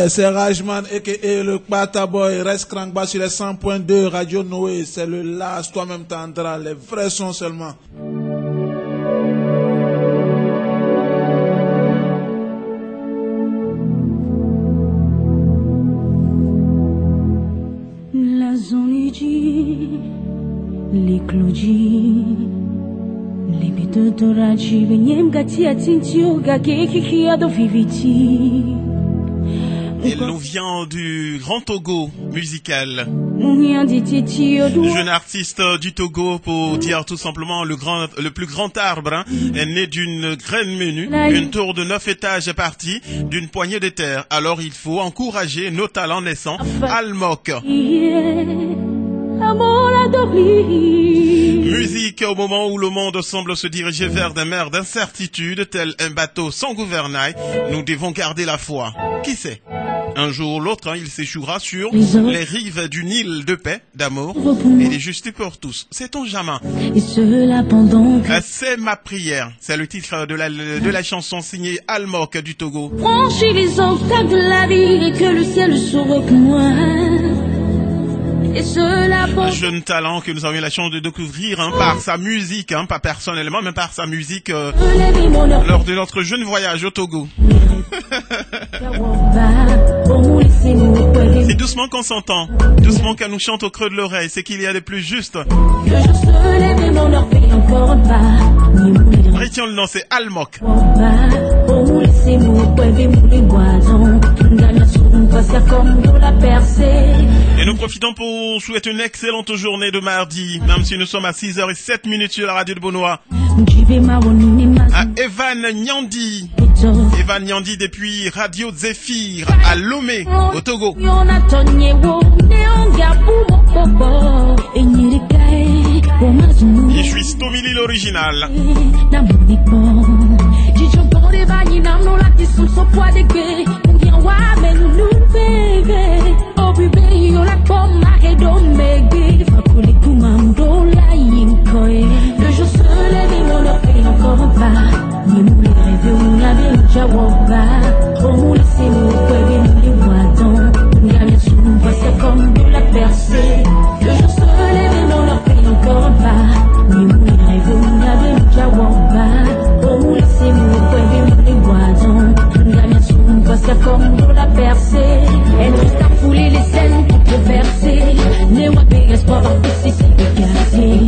C'est Rajman et le Pataboy reste crank bas sur les 100.2 Radio Noé. C'est le last, toi-même t'entendras les vrais sons seulement. La zoniji, les clodji, les bêtes d'oraji, venyem gati atintio, gageki ado viviti. Il nous vient du Grand Togo musical. Jeune artiste du Togo, pour dire tout simplement le plus grand arbre, hein, est né d'une graine menue. Une tour de 9 étages est partie d'une poignée de terre. Alors il faut encourager nos talents naissants. Almok. Musique au moment où le monde semble se diriger vers des mers d'incertitude, tel un bateau sans gouvernail. Nous devons garder la foi. Qui sait? Un jour ou l'autre, hein, il s'échouera sur les rives d'une île de paix, d'amour et de justice pour tous. Sait-on jamais? C'est ma prière. C'est le titre de la chanson signée Almok du Togo. Franchis les obstacles de la vie et que le ciel soit avec moi. Un jeune talent que nous avons eu la chance de découvrir, hein, par sa musique, hein, pas personnellement, mais par sa musique lors de notre jeune voyage au Togo. C'est doucement qu'on s'entend, doucement qu'elle nous chante au creux de l'oreille, c'est qu'il y a de plus juste. Retiens le nom, c'est Almok. Et nous profitons pour souhaiter une excellente journée de mardi, même si nous sommes à 6h07 sur la radio de Bonois. À Evan Nyandi. Evan Nyandi depuis Radio Zéphyr à Lomé, au Togo. Et je suis Stomili l'original. Le jour se lève et mon heure paye encore pas. Ni moule rêve ou la vie jawoba. Oh moule c'est nous pouvez nous les voitons. Nous gagnons sous nous passer comme de la percée. Le jour se lève et mon heure paye encore pas. Ni moule rêve ou la vie jawoba. Oh moule c'est nous pouvez nous les voitons. Nous gagnons sous nous passer comme de la percée. Elle reste à fouler les scènes pour te verser. Ne moi paye espoir par plus c'est dégager.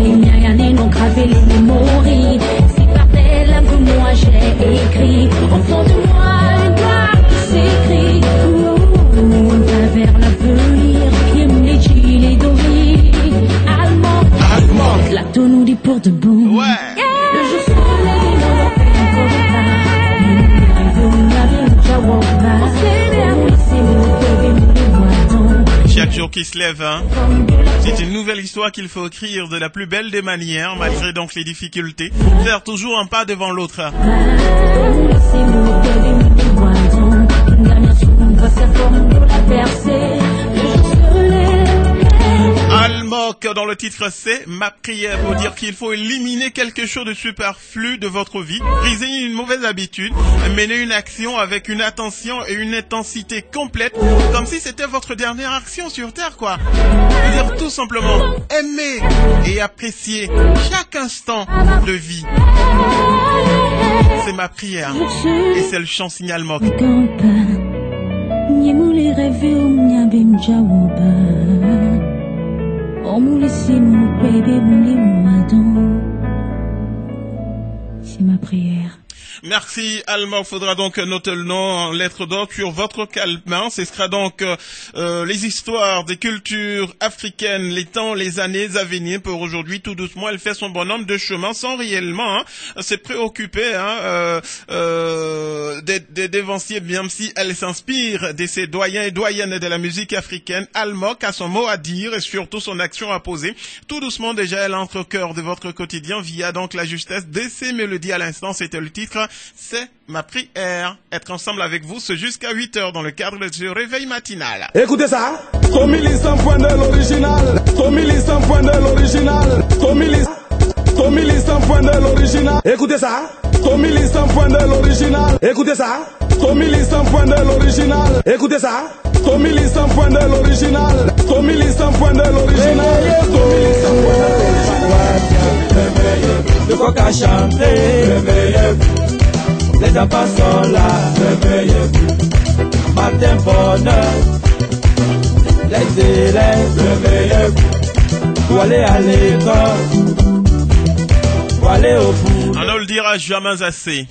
Il n'y a rien et non gravé les mémories. Si par tes larmes que moi j'ai écrit. Au fond de moi une gloire qui s'écrit. On va vers l'avenir. Qui me les gilets et dorés. Almok. La tonne nous dit pour de bon. Ouais. Le jour se lève dans la paix encore pas. Nous rêvons la vie jawoba. C'est nous que nous les voitons. Chaque jour qui se lève, hein, c'est une nouvelle histoire qu'il faut écrire de la plus belle des manières, malgré donc les difficultés. Faire toujours un pas devant l'autre. Almok dans le titre, c'est ma prière pour dire qu'il faut éliminer quelque chose de superflu de votre vie, briser une mauvaise habitude, mener une action avec une attention et une intensité complète, comme si c'était votre dernière action sur Terre, quoi. Dire tout simplement, aimer et apprécier chaque instant de vie. C'est ma prière. Et c'est le chant signal Almok. C'est ma prière. Merci Almok, faudra donc noter le nom en lettres d'or sur votre calepin. Ce sera donc les histoires des cultures africaines, les temps, les années à venir. Pour aujourd'hui, tout doucement, elle fait son bonhomme de chemin sans réellement se préoccuper des dévanciers, bien si elle s'inspire de ses doyens et doyennes de la musique africaine. Almok a son mot à dire et surtout son action à poser. Tout doucement, déjà, elle entre au cœur de votre quotidien via donc la justesse de ses mélodies. À l'instant, c'était le titre. C'est ma prière. Être ensemble avec vous, c'est jusqu'à 8h dans le cadre de ce réveil matinal. Écoutez ça. Tomili 100.2 l'original. Tomili 100.2 l'original. Tomili 100.2 l'original. Écoutez ça. Tommy Lee 100.2 l'original. Écoutez ça. Tommy Lee 100.2 l'original. Écoutez ça. Tommy Lee 100.2 l'original. Tommy Lee 100.2 l'original. Tommy Lee 100.2 l'original. Le coq a chanté. Les enfants sont là. Matin bonheur. Les élèves. Pour aller à l'école. Pour aller au bout. On ne le dira jamais assez.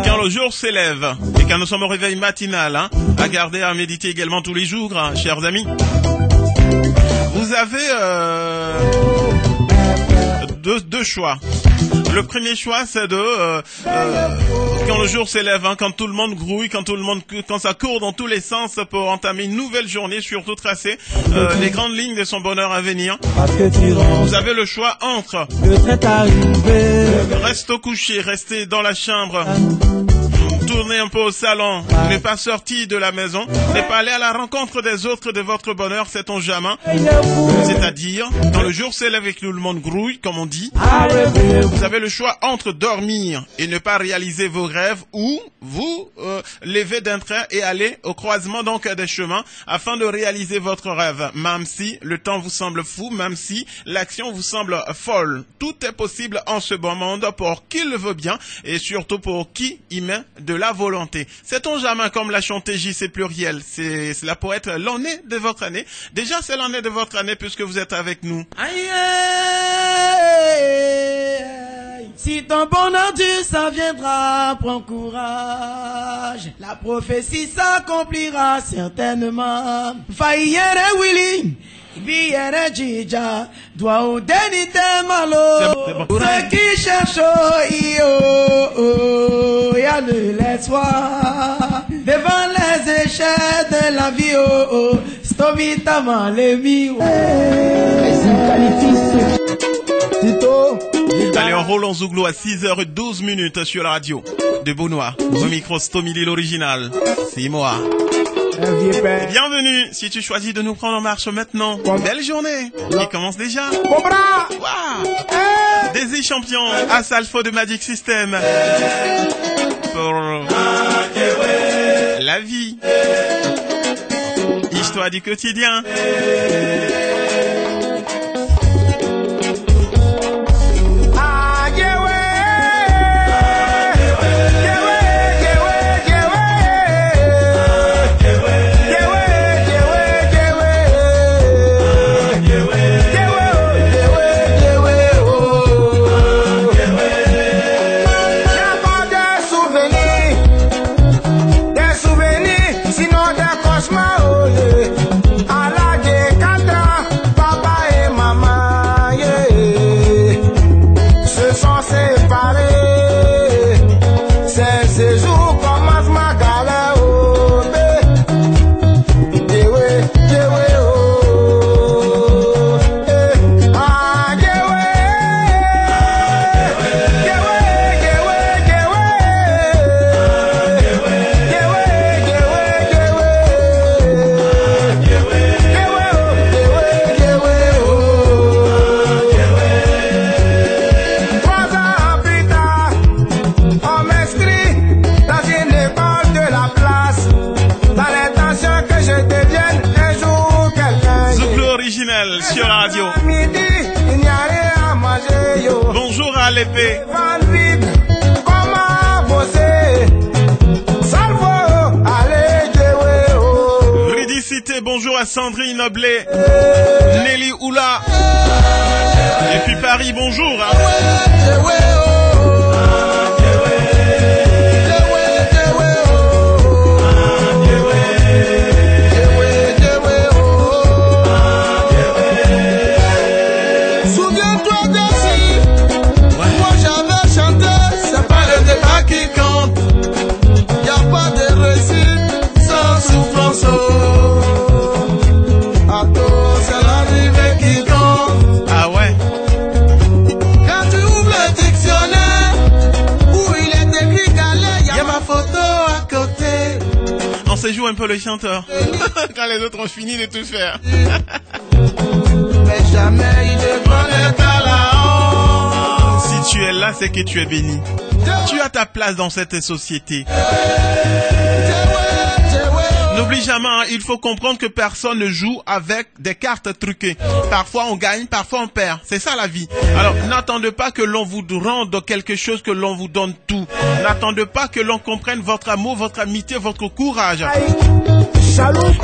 Quand le jour s'élève et quand nous sommes au réveil matinal, à garder, à méditer également tous les jours, chers amis. Vous avez deux choix. Le premier choix, c'est de quand le jour s'élève, quand tout le monde grouille, quand ça court dans tous les sens pour entamer une nouvelle journée, surtout tracer les grandes lignes de son bonheur à venir. Vous avez le choix entre rester au coucher, rester dans la chambre, tourner un peu au salon, ne pas sortir de la maison, ne pas aller à la rencontre des autres de votre bonheur, c'est ton jamais. C'est-à-dire, quand le jour s'élève et que tout le monde grouille, comme on dit, vous avez le choix entre dormir et ne pas réaliser vos rêves ou vous lever d'un train et aller au croisement donc des chemins afin de réaliser votre rêve, même si le temps vous semble fou, même si l'action vous semble folle. Tout est possible en ce bon monde pour qui le veut bien et surtout pour qui y met de la volonté. Sait-on jamais, comme l'a chanté JC Pluriel, c'est cela pourrait être l'année de votre année. Déjà, c'est l'année de votre année puisque vous êtes avec nous. Aïe, si ton bonheur dur, ça viendra, prends courage. La prophétie s'accomplira certainement. Faillere Willy, Biere Djidja, doit au déni de malo. Ceux qui cherchent, y'a de l'espoir. Devant les échecs de la vie, stovitaman les mi. Allez, on roule en Zouglou à 6h12 sur la radio de Beaunois. Au micro, Stomili l'original. C'est moi. Bienvenue, si tu choisis de nous prendre en marche maintenant. Belle journée, qui commence déjà. Wow. Des champions à Salfo de Magic System. Pour la vie. Histoire du quotidien. Sur la radio. Bonjour à l'épée. Ridicité, bonjour à Sandrine Blé, Nelly Oula. Et puis Paris, bonjour. Ah ouais. Quand tu ouvres le dictionnaire où il est écrit galère, y a ma photo à côté. On se joue un peu le chanteur quand les autres ont fini de tout faire. Mais jamais il ne connaîtra la honte. Si tu es là, c'est que tu es béni. Tu as ta place dans cette société. N'oublie jamais, hein, il faut comprendre que personne ne joue avec des cartes truquées. Parfois on gagne, parfois on perd. C'est ça la vie. Alors n'attendez pas que l'on vous rende quelque chose, que l'on vous donne tout. N'attendez pas que l'on comprenne votre amour, votre amitié, votre courage.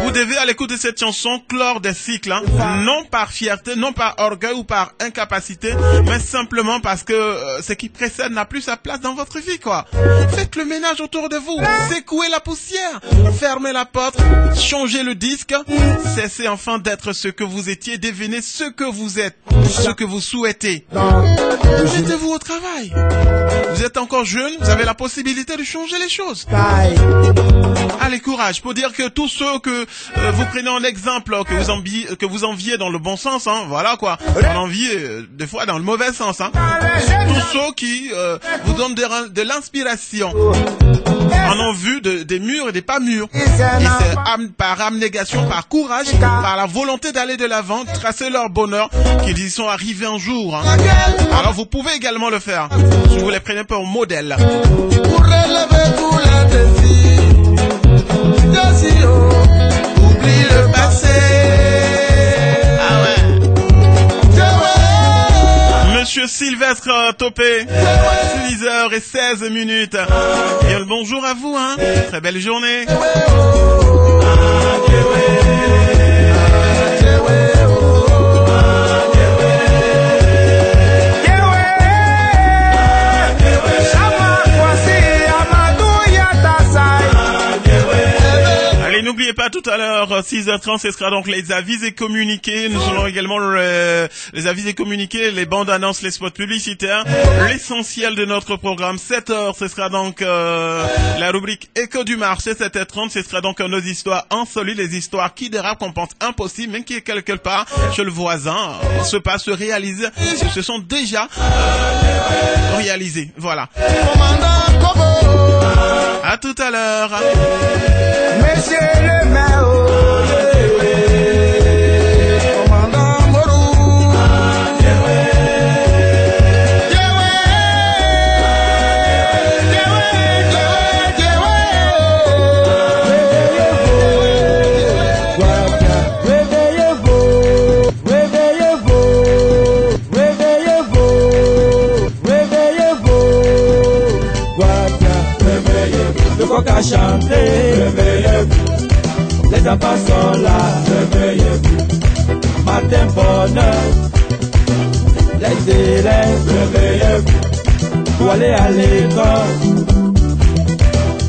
Vous devez, à l'écoute de cette chanson, clore des cycles, hein, non par fierté, non par orgueil ou par incapacité, mais simplement parce que ce qui précède n'a plus sa place dans votre vie, quoi. Faites le ménage autour de vous, secouez la poussière, fermez la porte, changez le disque, cessez enfin d'être ce que vous étiez, devenez ce que vous êtes, ce que vous souhaitez. Mettez-vous au travail. Vous êtes encore jeune, vous avez la possibilité de changer les choses. Allez, courage, pour dire que tous ceux que vous prenez en exemple, que vous enviez dans le bon sens, hein, voilà quoi, on envie des fois dans le mauvais sens, hein. Tous ceux qui vous donnent de l'inspiration, en ont vu des murs et des pas mûrs. Et c'est par abnégation, par courage, par la volonté d'aller de l'avant, tracer leur bonheur, qu'ils y sont arrivés un jour, hein. Alors vous pouvez également le faire, si vous les prenez pour modèle. Pour relever tous les défis, oublie le passé. Ah ouais. Monsieur Sylvestre Topé, 6h16. Bien le bonjour à vous, hein. Très belle journée. N'oubliez pas, tout à l'heure, 6h30, ce sera donc les avis et communiqués. Nous aurons également les avis et communiqués, les bandes annonces, les spots publicitaires, l'essentiel de notre programme. 7h, ce sera donc la rubrique Écho du marché. 7h30, ce sera donc nos histoires insolites, les histoires qui dérapent, qu'on pense impossible, mais qui est quelque part chez le voisin, se réalisent, se sont déjà réalisées. Voilà. À tout à l'heure. Monsieur le maire, commandant Morou, le coq a chanté, réveillez-vous. Les enfants sont là, réveillez-vous. Matin bonheur, les élèves, réveillez-vous. Pour aller à l'école,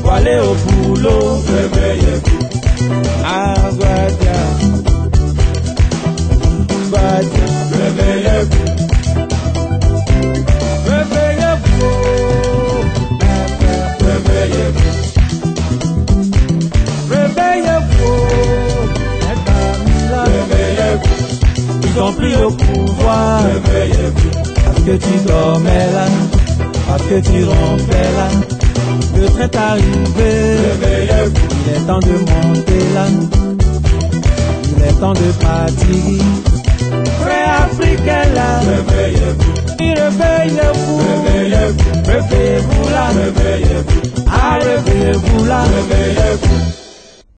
pour aller au boulot, réveillez-vous. Ah, Guadia, réveillez-vous. Réveillez-vous. Réveillez-vous. Réveillez-vous. Réveillez-vous. Ils ont pris le pouvoir. Réveillez-vous. Parce que tu dormais là, parce que tu rompais là. Le train est arrivé. Réveillez-vous. Il est temps de monter là. Il est temps de partir. Frère africain là. Réveillez-vous. Réveillez-vous. Réveillez-vous. Réveillez-vous là. Réveillez-vous. Ah, réveillez-vous là. Réveillez-vous.